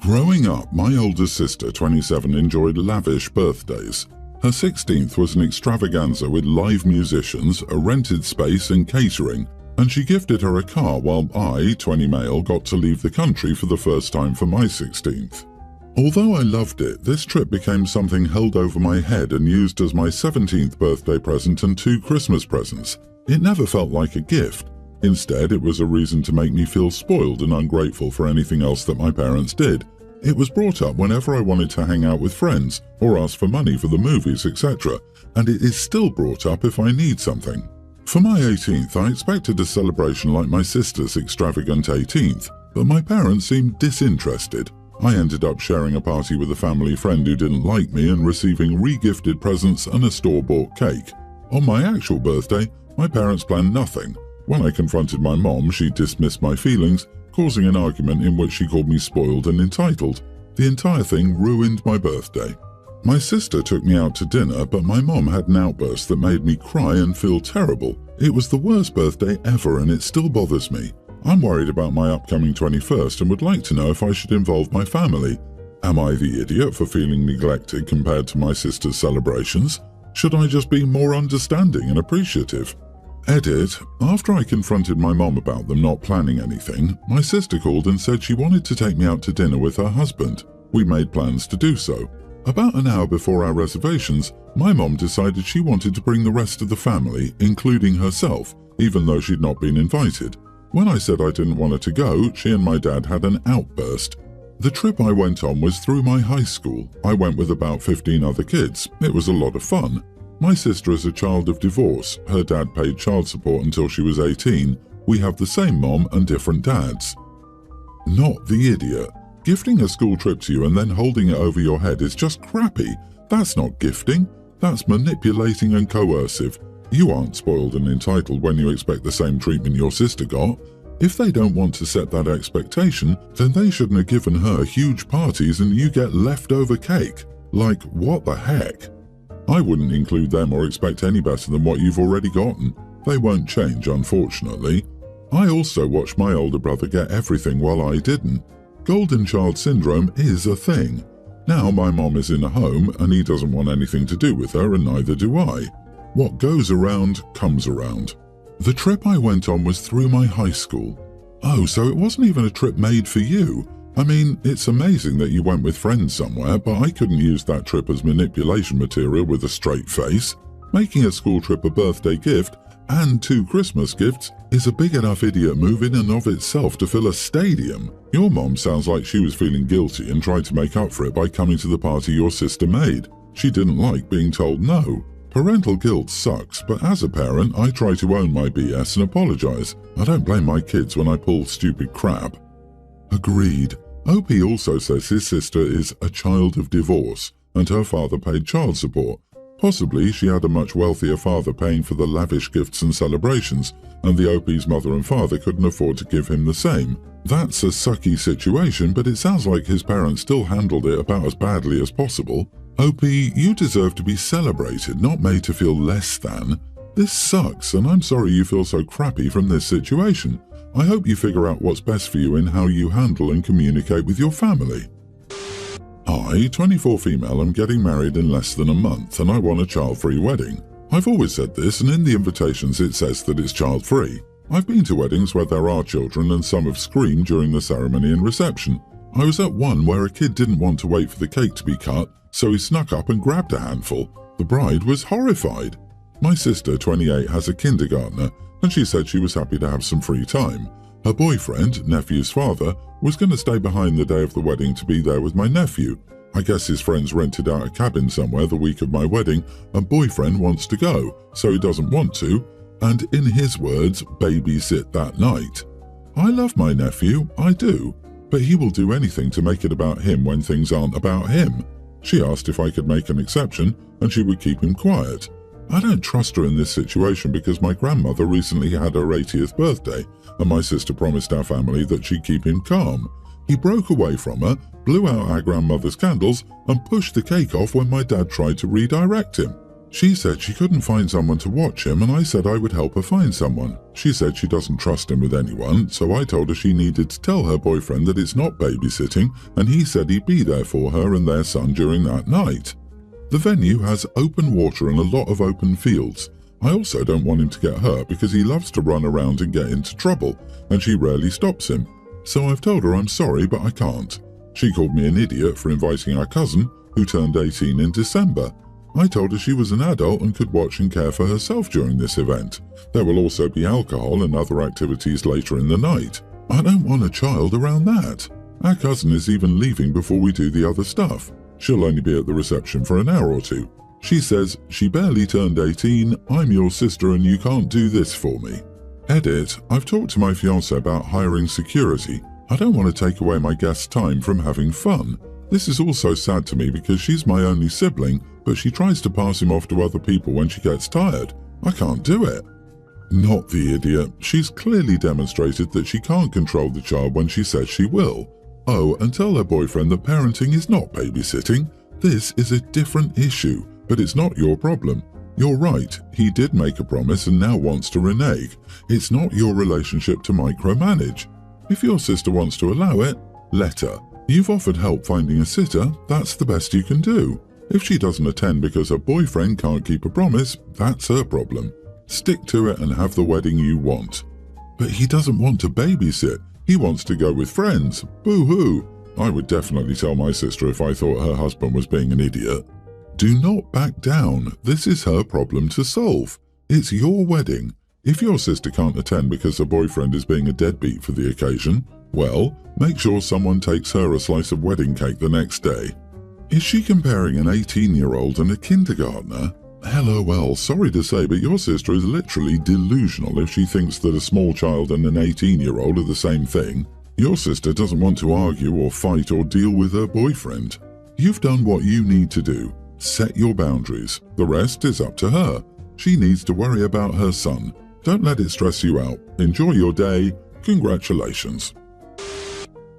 Growing up, my older sister, 27, enjoyed lavish birthdays. Her 16th was an extravaganza with live musicians, a rented space and catering, and she gifted her a car while I, 20 male, got to leave the country for the first time for my 16th. Although I loved it, this trip became something held over my head and used as my 17th birthday present and 2 Christmas presents. It never felt like a gift. Instead, it was a reason to make me feel spoiled and ungrateful for anything else that my parents did. It was brought up whenever I wanted to hang out with friends or ask for money for the movies, etc., and it is still brought up if I need something. For my 18th, I expected a celebration like my sister's extravagant 18th, but my parents seemed disinterested. I ended up sharing a party with a family friend who didn't like me and receiving re-gifted presents and a store-bought cake. On my actual birthday, my parents planned nothing. When I confronted my mom, she dismissed my feelings, causing an argument in which she called me spoiled and entitled. The entire thing ruined my birthday. My sister took me out to dinner, but my mom had an outburst that made me cry and feel terrible. It was the worst birthday ever and it still bothers me. I'm worried about my upcoming 21st and would like to know if I should involve my family. Am I the idiot for feeling neglected compared to my sister's celebrations? Should I just be more understanding and appreciative? Edit. After I confronted my mom about them not planning anything, my sister called and said she wanted to take me out to dinner with her husband. We made plans to do so. About an hour before our reservations, my mom decided she wanted to bring the rest of the family, including herself, even though she'd not been invited. When I said I didn't want her to go, she and my dad had an outburst. The trip I went on was through my high school. I went with about 15 other kids. It was a lot of fun. My sister is a child of divorce. Her dad paid child support until she was 18. We have the same mom and different dads. Not the idiot. Gifting a school trip to you and then holding it over your head is just crappy. That's not gifting. That's manipulating and coercive. You aren't spoiled and entitled when you expect the same treatment your sister got. If they don't want to set that expectation, then they shouldn't have given her huge parties and you get leftover cake. Like, what the heck? I wouldn't include them or expect any better than what you've already gotten. They won't change, unfortunately. I also watched my older brother get everything while I didn't. Golden child syndrome is a thing. Now my mom is in a home and he doesn't want anything to do with her and neither do I. What goes around comes around. The trip I went on was through my high school. Oh, so it wasn't even a trip made for you. I mean, it's amazing that you went with friends somewhere, but I couldn't use that trip as manipulation material with a straight face. Making a school trip a birthday gift and 2 Christmas gifts is a big enough idiot move in and of itself to fill a stadium. Your mom sounds like she was feeling guilty and tried to make up for it by coming to the party your sister made. She didn't like being told no. Parental guilt sucks, but as a parent, I try to own my BS and apologize. I don't blame my kids when I pull stupid crap. Agreed. OP also says his sister is a child of divorce and her father paid child support. Possibly she had a much wealthier father paying for the lavish gifts and celebrations, and the OP's mother and father couldn't afford to give him the same. That's a sucky situation, but it sounds like his parents still handled it about as badly as possible. OP, you deserve to be celebrated, not made to feel less than. This sucks, and I'm sorry you feel so crappy from this situation. I hope you figure out what's best for you in how you handle and communicate with your family. I, 24 female, am getting married in less than a month and I want a child-free wedding. I've always said this, and in the invitations it says that it's child-free. I've been to weddings where there are children and some have screamed during the ceremony and reception. I was at one where a kid didn't want to wait for the cake to be cut, so he snuck up and grabbed a handful. The bride was horrified. My sister, 28, has a kindergartner, and she said she was happy to have some free time. Her boyfriend, nephew's father, was going to stay behind the day of the wedding to be there with my nephew. I guess his friends rented out a cabin somewhere the week of my wedding, and boyfriend wants to go, so he doesn't want to, and in his words, babysit that night. I love my nephew, I do, but he will do anything to make it about him when things aren't about him. She asked if I could make an exception, and she would keep him quiet. I don't trust her in this situation because my grandmother recently had her 80th birthday, and my sister promised our family that she'd keep him calm. He broke away from her, blew out our grandmother's candles, and pushed the cake off when my dad tried to redirect him. She said she couldn't find someone to watch him, and I said I would help her find someone. She said she doesn't trust him with anyone, so I told her she needed to tell her boyfriend that it's not babysitting, and he said he'd be there for her and their son during that night. The venue has open water and a lot of open fields. I also don't want him to get hurt because he loves to run around and get into trouble, and she rarely stops him. So I've told her I'm sorry, but I can't. She called me an idiot for inviting our cousin, who turned 18 in December. I told her she was an adult and could watch and care for herself during this event. There will also be alcohol and other activities later in the night. I don't want a child around that. Our cousin is even leaving before we do the other stuff. She'll only be at the reception for an hour or two. She says, she barely turned 18, I'm your sister and you can't do this for me. Edit, I've talked to my fiancé about hiring security. I don't want to take away my guests' time from having fun. This is also sad to me because she's my only sibling, but she tries to pass him off to other people when she gets tired. I can't do it. Not the idiot. She's clearly demonstrated that she can't control the child when she says she will. Oh, and tell her boyfriend that parenting is not babysitting. This is a different issue, but it's not your problem. You're right, he did make a promise and now wants to renege. It's not your relationship to micromanage. If your sister wants to allow it, let her. You've offered help finding a sitter, that's the best you can do. If she doesn't attend because her boyfriend can't keep a promise, that's her problem. Stick to it and have the wedding you want. But he doesn't want to babysit. He wants to go with friends. Boo-hoo. I would definitely tell my sister if I thought her husband was being an idiot. Do not back down. This is her problem to solve. It's your wedding. If your sister can't attend because her boyfriend is being a deadbeat for the occasion, well, make sure someone takes her a slice of wedding cake the next day. Is she comparing an 18-year-old and a kindergartner? LOL, sorry to say, but your sister is literally delusional if she thinks that a small child and an 18-year-old are the same thing. Your sister doesn't want to argue or fight or deal with her boyfriend. You've done what you need to do. Set your boundaries. The rest is up to her. She needs to worry about her son. Don't let it stress you out. Enjoy your day. Congratulations.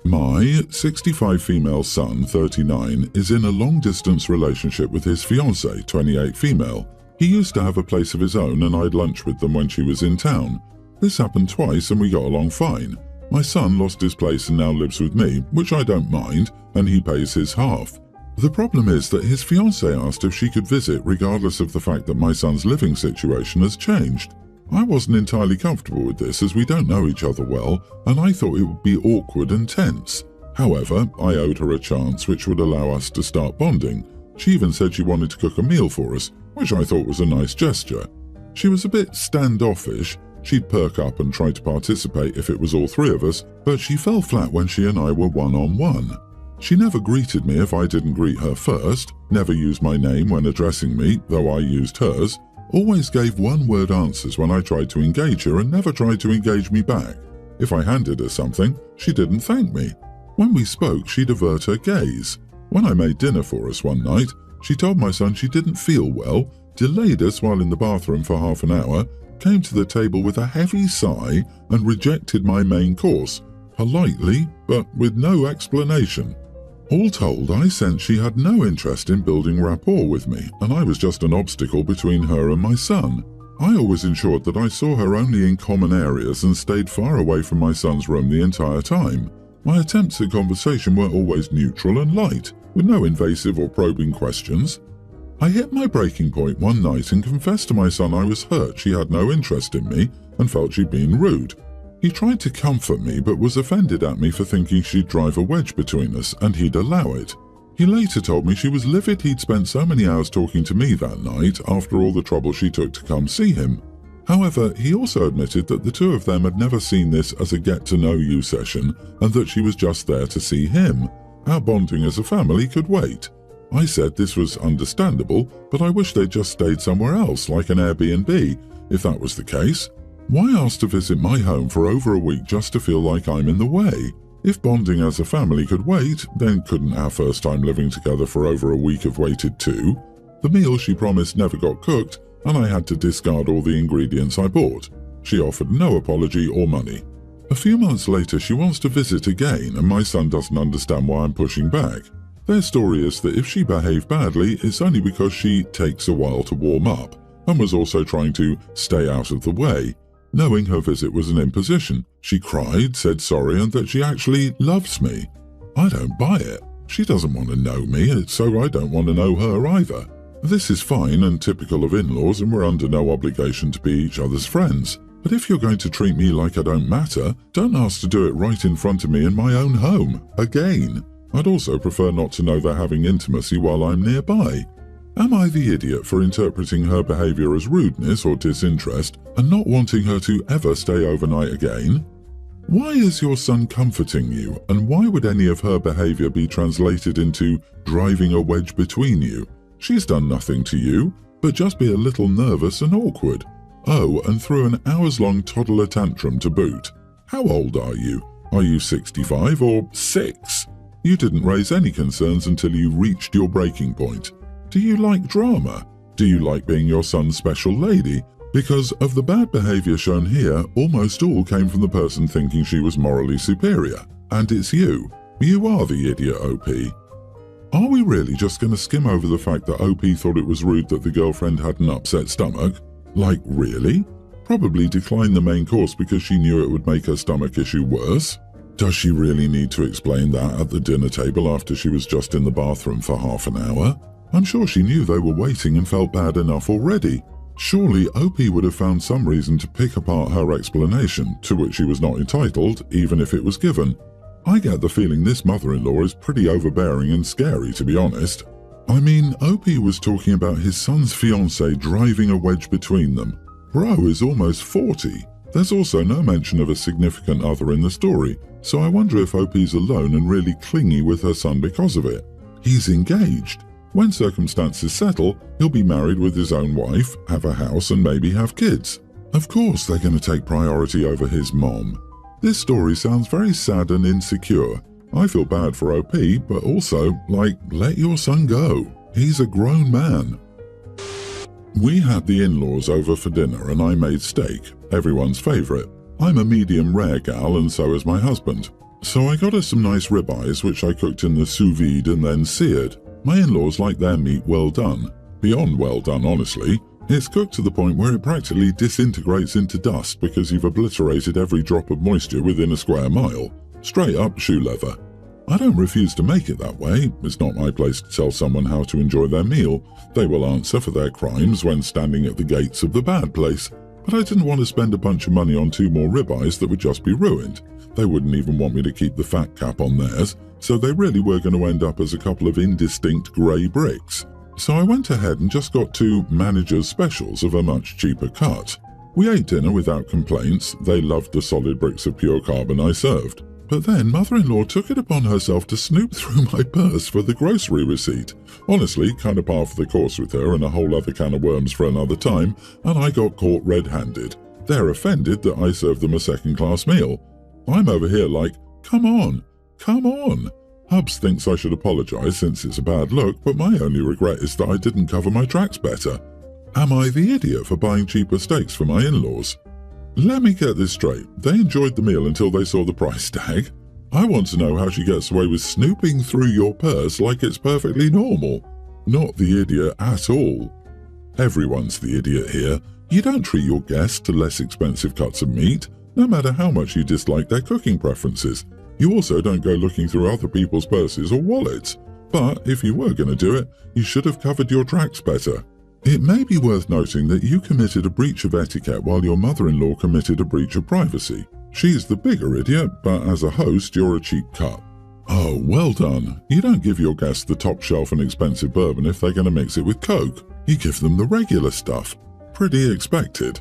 My 65 female son, 39, is in a long-distance relationship with his fiancée, 28 female. He used to have a place of his own and I'd lunch with them when she was in town. This happened twice and we got along fine. My son lost his place and now lives with me, which I don't mind, and he pays his half. The problem is that his fiancée asked if she could visit regardless of the fact that my son's living situation has changed. I wasn't entirely comfortable with this as we don't know each other well, and I thought it would be awkward and tense. However, I owed her a chance which would allow us to start bonding. She even said she wanted to cook a meal for us, which I thought was a nice gesture. She was a bit standoffish. She'd perk up and try to participate if it was all three of us, but she fell flat when she and I were one-on-one. She never greeted me if I didn't greet her first, never used my name when addressing me, though I used hers, always gave one-word answers when I tried to engage her and never tried to engage me back. If I handed her something, she didn't thank me. When we spoke, she'd avert her gaze. When I made dinner for us one night, she told my son she didn't feel well, delayed us while in the bathroom for half an hour, came to the table with a heavy sigh and rejected my main course, politely but with no explanation. All told, I sensed she had no interest in building rapport with me, and I was just an obstacle between her and my son. I always ensured that I saw her only in common areas and stayed far away from my son's room the entire time. My attempts at conversation were always neutral and light, with no invasive or probing questions. I hit my breaking point one night and confessed to my son I was hurt she had no interest in me and felt she'd been rude. He tried to comfort me but was offended at me for thinking she'd drive a wedge between us and he'd allow it. He later told me she was livid he'd spent so many hours talking to me that night after all the trouble she took to come see him. However, he also admitted that the two of them had never seen this as a get-to-know-you session and that she was just there to see him. Our bonding as a family could wait. I said this was understandable, but I wish they'd just stayed somewhere else, like an Airbnb, if that was the case. Why ask to visit my home for over a week just to feel like I'm in the way? If bonding as a family could wait, then couldn't our first time living together for over a week have waited too? The meal she promised never got cooked, and I had to discard all the ingredients I bought. She offered no apology or money. A few months later, she wants to visit again, and my son doesn't understand why I'm pushing back. Their story is that if she behaved badly, it's only because she takes a while to warm up and was also trying to stay out of the way. Knowing her visit was an imposition, she cried, said sorry, and that she actually loves me. I don't buy it. She doesn't want to know me, so I don't want to know her either. This is fine and typical of in-laws, and we're under no obligation to be each other's friends. But if you're going to treat me like I don't matter, don't ask to do it right in front of me in my own home. Again. I'd also prefer not to know they're having intimacy while I'm nearby. Am I the idiot for interpreting her behaviour as rudeness or disinterest and not wanting her to ever stay overnight again? Why is your son comforting you, and why would any of her behaviour be translated into driving a wedge between you? She's done nothing to you, but just be a little nervous and awkward. Oh, and threw an hours-long toddler tantrum to boot. How old are you? Are you 65 or 6? You didn't raise any concerns until you reached your breaking point. Do you like drama? Do you like being your son's special lady? Because of the bad behaviour shown here, almost all came from the person thinking she was morally superior. And it's you. You are the idiot, OP. Are we really just going to skim over the fact that OP thought it was rude that the girlfriend had an upset stomach? Like, really? Probably declined the main course because she knew it would make her stomach issue worse? Does she really need to explain that at the dinner table after she was just in the bathroom for half an hour? I'm sure she knew they were waiting and felt bad enough already. Surely OP would have found some reason to pick apart her explanation, to which she was not entitled, even if it was given. I get the feeling this mother-in-law is pretty overbearing and scary, to be honest. I mean, OP was talking about his son's fiancée driving a wedge between them. Bro is almost 40. There's also no mention of a significant other in the story, so I wonder if OP's alone and really clingy with her son because of it. He's engaged. When circumstances settle, he'll be married with his own wife, have a house, and maybe have kids. Of course they're going to take priority over his mom. This story sounds very sad and insecure. I feel bad for OP, but also, let your son go. He's a grown man. We had the in-laws over for dinner and I made steak, everyone's favourite. I'm a medium rare gal and so is my husband. So I got us some nice ribeyes which I cooked in the sous vide and then seared. My in-laws like their meat well done. Beyond well done, honestly. It's cooked to the point where it practically disintegrates into dust because you've obliterated every drop of moisture within a square mile. Straight up shoe leather. I don't refuse to make it that way. It's not my place to tell someone how to enjoy their meal. They will answer for their crimes when standing at the gates of the bad place. But I didn't want to spend a bunch of money on 2 more ribeyes that would just be ruined. They wouldn't even want me to keep the fat cap on theirs, so they really were going to end up as a couple of indistinct grey bricks. So I went ahead and just got 2 manager's specials of a much cheaper cut. We ate dinner without complaints. They loved the solid bricks of pure carbon I served. But then mother-in-law took it upon herself to snoop through my purse for the grocery receipt. Honestly, kind of par for the course with her and a whole other can of worms for another time, and I got caught red-handed. They're offended that I served them a second-class meal. I'm over here like, come on, come on. Hubs thinks I should apologise since it's a bad look, but my only regret is that I didn't cover my tracks better. Am I the idiot for buying cheaper steaks for my in-laws? Let me get this straight. They enjoyed the meal until they saw the price tag. I want to know how she gets away with snooping through your purse like it's perfectly normal. Not the idiot at all. Everyone's the idiot here. You don't treat your guests to less expensive cuts of meat, no matter how much you dislike their cooking preferences. You also don't go looking through other people's purses or wallets. But if you were going to do it, you should have covered your tracks better. It may be worth noting that you committed a breach of etiquette while your mother-in-law committed a breach of privacy. She's the bigger idiot, but as a host, you're a cheap cut. Oh, well done. You don't give your guests the top shelf and expensive bourbon if they're going to mix it with Coke. You give them the regular stuff. Pretty expected.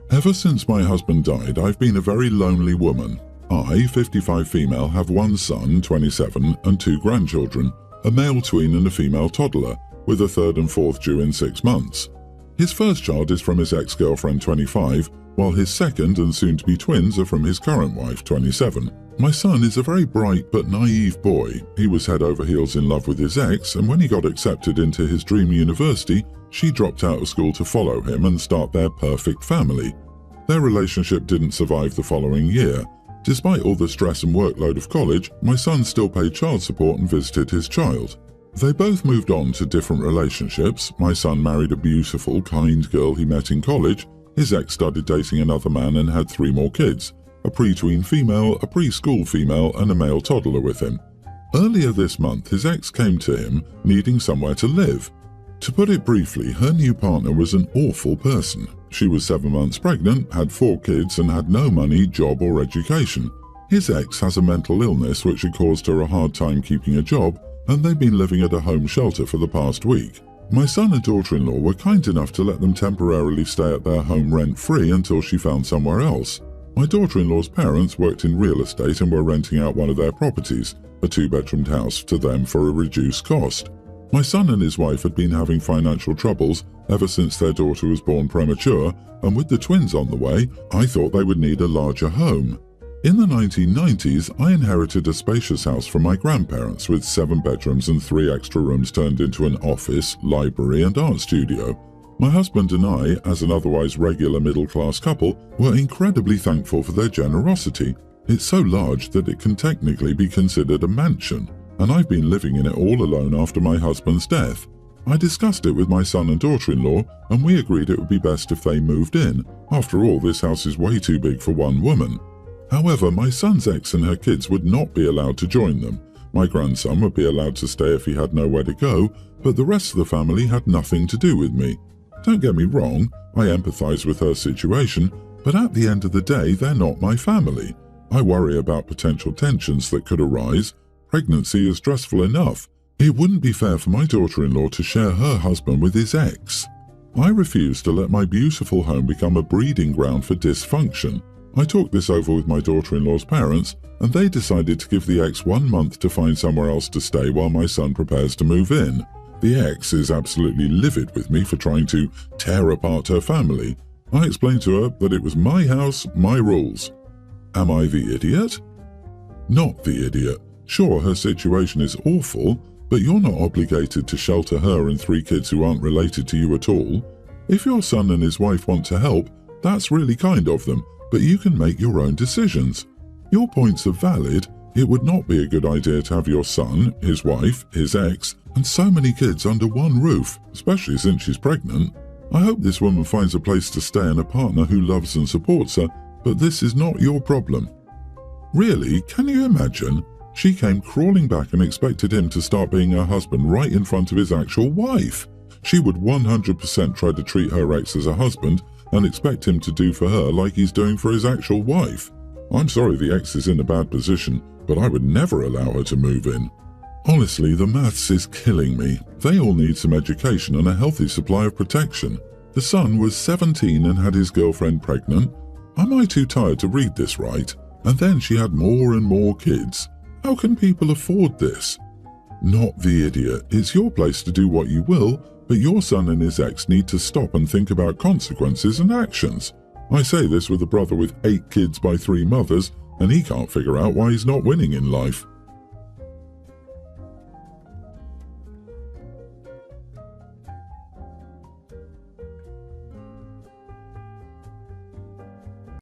Ever since my husband died, I've been a very lonely woman. I, 55 female, have 1 son, 27, and 2 grandchildren, a male tween and a female toddler, with a 3rd and 4th due in 6 months. His first child is from his ex-girlfriend, 25, while his second and soon-to-be twins are from his current wife, 27. My son is a very bright but naive boy. He was head over heels in love with his ex, and when he got accepted into his dream university, she dropped out of school to follow him and start their perfect family. Their relationship didn't survive the following year. Despite all the stress and workload of college, my son still paid child support and visited his child. They both moved on to different relationships. My son married a beautiful, kind girl he met in college. His ex started dating another man and had 3 more kids, a pre-tween female, a preschool female, and a male toddler with him. Earlier this month, his ex came to him needing somewhere to live. To put it briefly, her new partner was an awful person. She was 7 months pregnant, had 4 kids, and had no money, job, or education. His ex has a mental illness which had caused her a hard time keeping a job, and they've been living at a home shelter for the past week. My son and daughter-in-law were kind enough to let them temporarily stay at their home rent-free until she found somewhere else. My daughter-in-law's parents worked in real estate and were renting out one of their properties, a 2-bedroomed house, to them for a reduced cost. My son and his wife had been having financial troubles ever since their daughter was born premature, and with the twins on the way, I thought they would need a larger home. In the 1990s, I inherited a spacious house from my grandparents with 7 bedrooms and 3 extra rooms turned into an office, library, and art studio. My husband and I, as an otherwise regular middle-class couple, were incredibly thankful for their generosity. It's so large that it can technically be considered a mansion, and I've been living in it all alone after my husband's death. I discussed it with my son and daughter-in-law, and we agreed it would be best if they moved in. After all, this house is way too big for one woman. However, my son's ex and her kids would not be allowed to join them. My grandson would be allowed to stay if he had nowhere to go, but the rest of the family had nothing to do with me. Don't get me wrong, I empathize with her situation, but at the end of the day, they're not my family. I worry about potential tensions that could arise. Pregnancy is stressful enough. It wouldn't be fair for my daughter-in-law to share her husband with his ex. I refuse to let my beautiful home become a breeding ground for dysfunction. I talked this over with my daughter-in-law's parents, and they decided to give the ex 1 month to find somewhere else to stay while my son prepares to move in. The ex is absolutely livid with me for trying to tear apart her family. I explained to her that it was my house, my rules. Am I the idiot? Not the idiot. Sure, her situation is awful, but you're not obligated to shelter her and 3 kids who aren't related to you at all. If your son and his wife want to help, that's really kind of them, but you can make your own decisions. Your points are valid. It would not be a good idea to have your son, his wife, his ex, and so many kids under one roof, especially since she's pregnant. I hope this woman finds a place to stay and a partner who loves and supports her, but this is not your problem. Really, can you imagine? She came crawling back and expected him to start being her husband right in front of his actual wife. She would 100% try to treat her ex as a husband and expect him to do for her like he's doing for his actual wife. I'm sorry the ex is in a bad position, but I would never allow her to move in. Honestly, the maths is killing me. They all need some education and a healthy supply of protection. The son was 17 and had his girlfriend pregnant. Am I too tired to read this right? And then she had more and more kids. How can people afford this? Not the idiot. It's your place to do what you will, but your son and his ex need to stop and think about consequences and actions. I say this with a brother with 8 kids by 3 mothers, and he can't figure out why he's not winning in life.